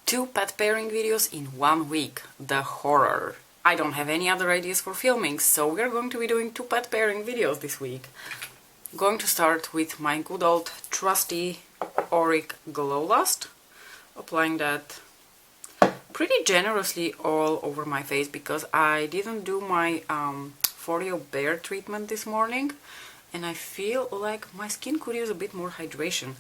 2 pet pairing videos in 1 week. The horror. I don't have any other ideas for filming, so we're going to be doing 2 pet pairing videos this week. Going to start with my good old trusty Auric Glow Lust. Applying that pretty generously all over my face because I didn't do my Folio Bare treatment this morning and I feel like my skin could use a bit more hydration.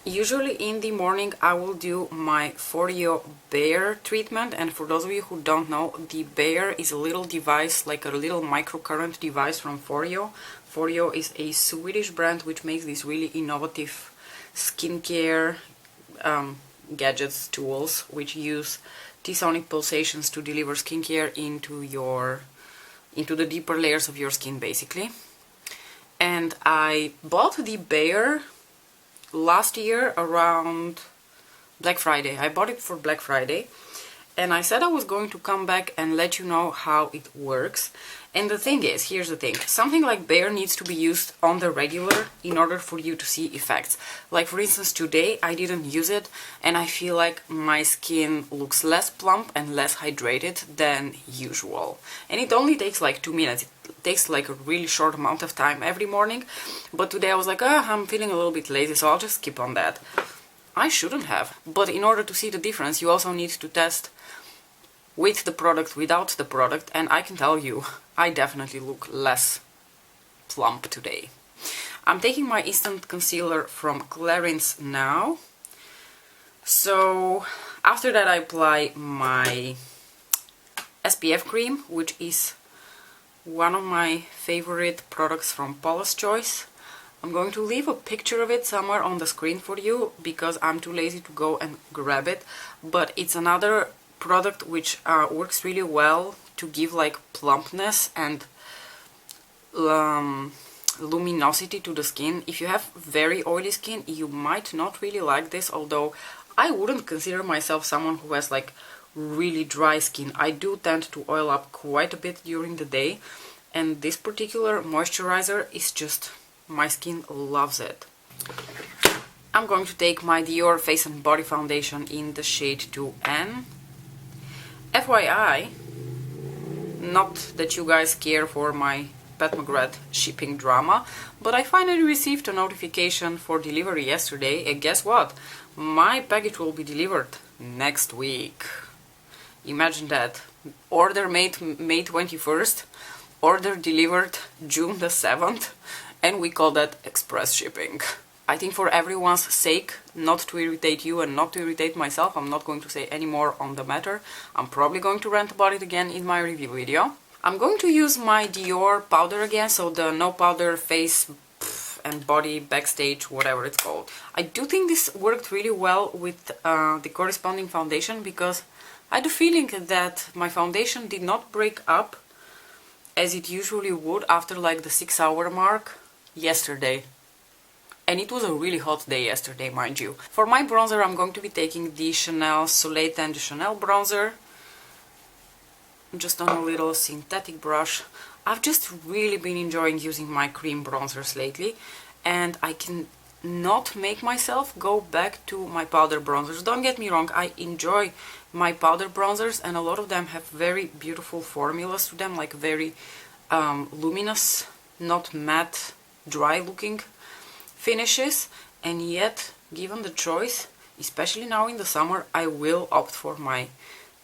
Usually in the morning I will do my Folio Bare treatment, and for those of you who don't know, the Bare is a little device, like a little microcurrent device from Folio. Folio is a Swedish brand which makes these really innovative skincare gadgets, tools, which use T-sonic pulsations to deliver skincare into the deeper layers of your skin, basically. And I bought the Bare last year around Black Friday. I bought it for Black Friday, and I said I was going to come back and let you know how it works. And the thing is, here's the thing, something like Bare needs to be used on the regular in order for you to see effects. Like for instance, today I didn't use it and I feel like my skin looks less plump and less hydrated than usual. And it only takes like 2 minutes. It takes like a really short amount of time every morning. But today I was like, I'm feeling a little bit lazy, so I'll just skip on that. I shouldn't have. But in order to see the difference, you also need to test with the product, without the product, and I can tell you, I definitely look less plump today. I'm taking my instant concealer from Clarins now. So after that I apply my SPF cream, which is one of my favorite products from Paula's Choice. I'm going to leave a picture of it somewhere on the screen for you because I'm too lazy to go and grab it, but it's another product which works really well to give like plumpness and luminosity to the skin. If you have very oily skin, you might not really like this, although I wouldn't consider myself someone who has like really dry skin. I do tend to oil up quite a bit during the day, and this particular moisturizer is just, my skin loves it. I'm going to take my Dior Face and Body Foundation in the shade 2N. FYI, not that you guys care for my Pat McGrath shipping drama, but I finally received a notification for delivery yesterday, and guess what? My package will be delivered next week. Imagine that. Order made May 21st, order delivered June the 7th, and we call that express shipping. I think for everyone's sake, not to irritate you and not to irritate myself, I'm not going to say any more on the matter. I'm probably going to rant about it again in my review video. I'm going to use my Dior powder again, so the No Powder Face and Body Backstage, whatever it's called. I do think this worked really well with the corresponding foundation because I had a feeling that my foundation did not break up as it usually would after like the 6-hour mark yesterday. And it was a really hot day yesterday, mind you. For my bronzer, I'm going to be taking the Chanel Soleil Tan de Chanel bronzer. Just on a little synthetic brush. I've just really been enjoying using my cream bronzers lately, and I can not make myself go back to my powder bronzers. Don't get me wrong, I enjoy my powder bronzers, and a lot of them have very beautiful formulas to them, like very luminous, not matte, dry looking finishes, and yet, given the choice, especially now in the summer, I will opt for my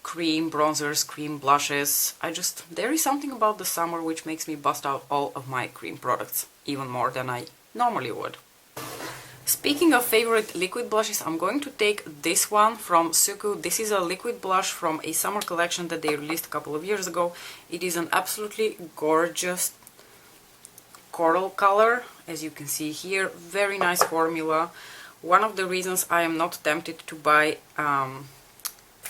cream bronzers, cream blushes. There is something about the summer which makes me bust out all of my cream products, even more than I normally would. Speaking of favorite liquid blushes, I'm going to take this one from Suku. This is a liquid blush from a summer collection that they released a couple of years ago. It is an absolutely gorgeous coral color, as you can see here. Very nice formula. One of the reasons I am not tempted to buy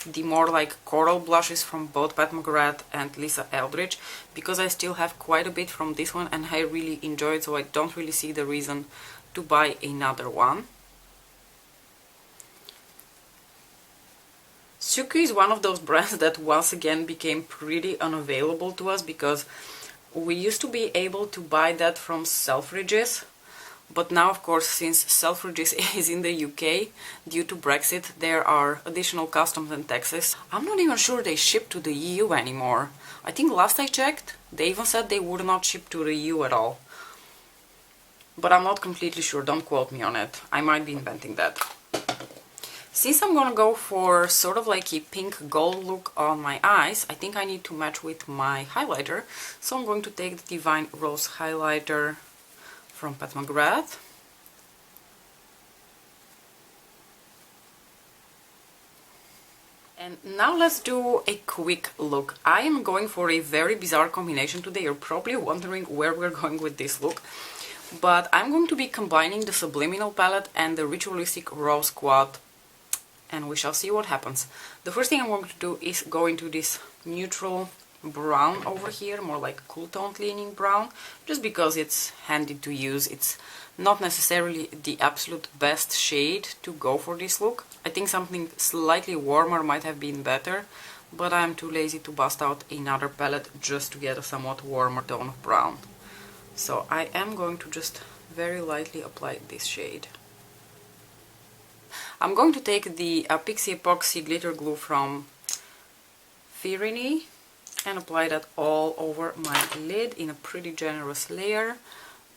the more like coral blushes from both Pat McGrath and Lisa Eldridge, because I still have quite a bit from this one and I really enjoy it, so I don't really see the reason to buy another one. Suki is one of those brands that once again became pretty unavailable to us, because we used to be able to buy that from Selfridges, But now, of course, since Selfridges is in the UK, due to Brexit, there are additional customs and taxes. I'm not even sure they ship to the EU anymore. I think last I checked, they even said they would not ship to the EU at all. But I'm not completely sure, don't quote me on it. I might be inventing that. Since I'm gonna go for sort of like a pink gold look on my eyes, I think I need to match with my highlighter. So I'm going to take the Divine Rose highlighter from Pat McGrath. And now let's do a quick look. I am going for a very bizarre combination today. You're probably wondering where we're going with this look. But I'm going to be combining the Subliminal palette and the Ritualistic Rose Quad, and we shall see what happens. The first thing I'm going to do is go into this neutral brown over here, more like cool toned leaning brown, just because it's handy to use. It's not necessarily the absolute best shade to go for this look. I think something slightly warmer might have been better, but I'm too lazy to bust out another palette just to get a somewhat warmer tone of brown. So I am going to just very lightly apply this shade. I'm going to take the Pixie Epoxy Glitter Glue from Firini and apply that all over my lid in a pretty generous layer,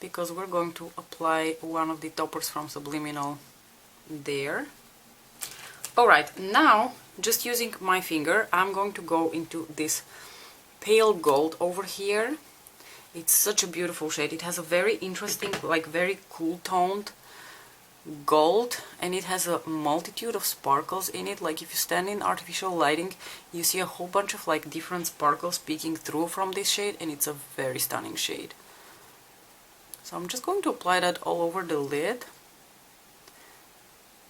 because we're going to apply one of the toppers from Subliminal there. Alright, now just using my finger, I'm going to go into this pale gold over here. It's such a beautiful shade. It has a very interesting, like very cool toned gold, and it has a multitude of sparkles in it. Like if you stand in artificial lighting, you see a whole bunch of like different sparkles peeking through from this shade, and it's a very stunning shade. So I'm just going to apply that all over the lid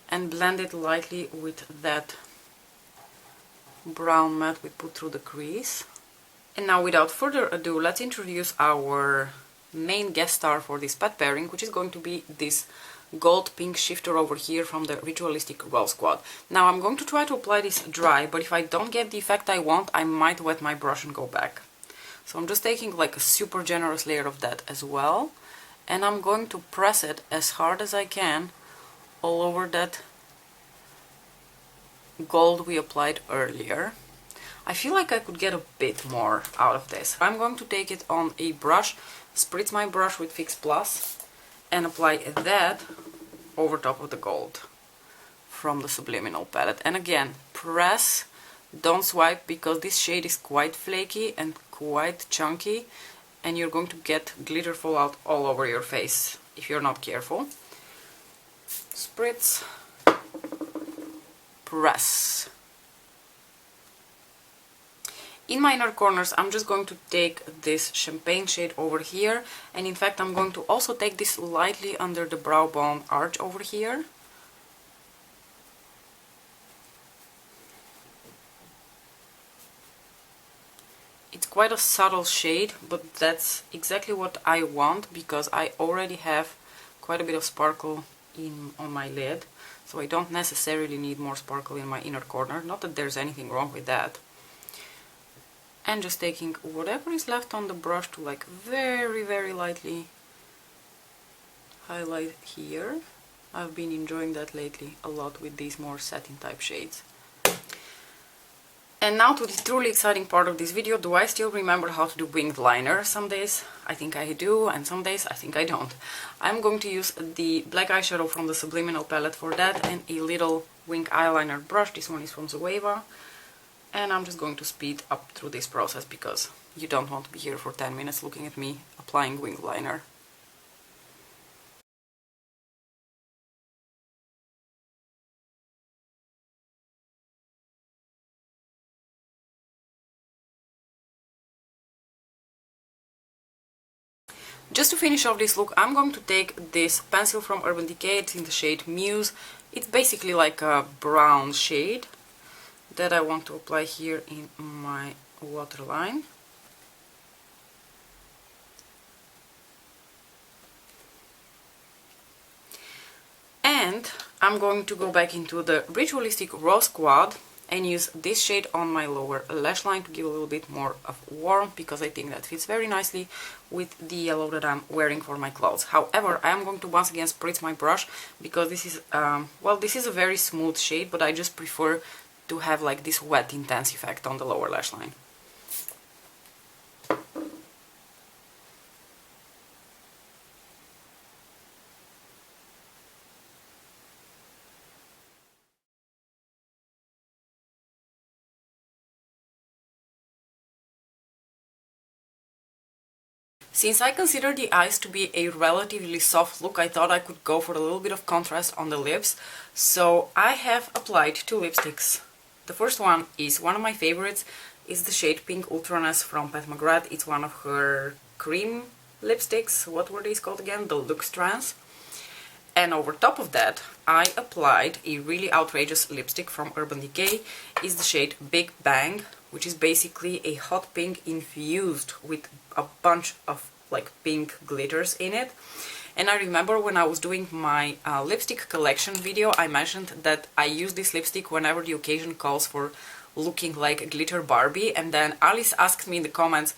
and blend it lightly with that brown matte we put through the crease. And now, without further ado, let's introduce our main guest star for this pat pairing, which is going to be this gold pink shifter over here from the Ritualistic Rose Quad. Now I'm going to try to apply this dry, but if I don't get the effect I want, I might wet my brush and go back. So I'm just taking like a super generous layer of that as well, and I'm going to press it as hard as I can all over that gold we applied earlier. I feel like I could get a bit more out of this. I'm going to take it on a brush, spritz my brush with Fix Plus, and apply that over top of the gold from the Subliminal palette. And again, press, don't swipe, because this shade is quite flaky and quite chunky, and you're going to get glitter fallout all over your face if you're not careful. Spritz, press. In my inner corners, I'm just going to take this champagne shade over here, and in fact I'm going to also take this lightly under the brow bone arch over here. It's quite a subtle shade, but that's exactly what I want, because I already have quite a bit of sparkle on my lid, so I don't necessarily need more sparkle in my inner corner. Not that there's anything wrong with that. And just taking whatever is left on the brush to like very, very lightly highlight here. I've been enjoying that lately a lot with these more satin type shades. And now to the truly exciting part of this video. Do I still remember how to do winged liner? Some days I think I do, and some days I think I don't. I'm going to use the black eyeshadow from the Subliminal palette for that, and a little wing eyeliner brush. This one is from Zoeva. And I'm just going to speed up through this process, because you don't want to be here for 10 minutes looking at me applying winged liner. Just to finish off this look, I'm going to take this pencil from Urban Decay. It's in the shade Muse. It's basically like a brown shade that I want to apply here in my waterline. And I'm going to go back into the Ritualistic Rose Quad and use this shade on my lower lash line to give a little bit more of warmth, because I think that fits very nicely with the yellow that I'm wearing for my clothes. However, I am going to once again spritz my brush, because this is, well, this is a very smooth shade, but I just prefer to have like this wet intense effect on the lower lash line. Since I consider the eyes to be a relatively soft look, I thought I could go for a little bit of contrast on the lips. So I have applied two lipsticks. The first one is one of my favorites. It's the shade Pink Ultraness from Pat McGrath. It's one of her cream lipsticks. What were these called again? The Luxe Trance. And over top of that, I applied a really outrageous lipstick from Urban Decay. It's the shade Big Bang, which is basically a hot pink infused with a bunch of like pink glitters in it. And I remember when I was doing my lipstick collection video, I mentioned that I use this lipstick whenever the occasion calls for looking like a glitter Barbie, and then Alice asked me in the comments,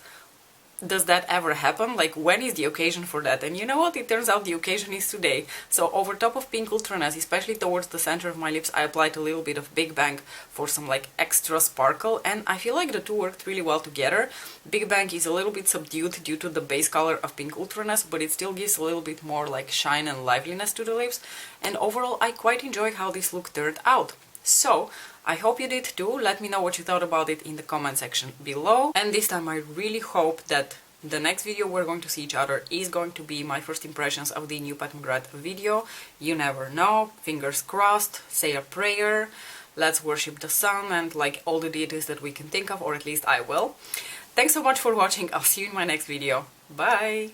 does that ever happen? Like, when is the occasion for that? And you know what? It turns out the occasion is today. So over top of Pink Ultraness, especially towards the center of my lips, I applied a little bit of Big Bang for some like extra sparkle, and I feel like the two worked really well together. Big Bang is a little bit subdued due to the base color of Pink Ultraness, but it still gives a little bit more like shine and liveliness to the lips, and overall I quite enjoy how this look turned out. So, I hope you did too. Let me know what you thought about it in the comment section below. And this time I really hope that the next video we're going to see each other is going to be my first impressions of the new Pat McGrath video. You never know. Fingers crossed. Say a prayer. Let's worship the sun and like all the deities that we can think of, or at least I will. Thanks so much for watching. I'll see you in my next video. Bye!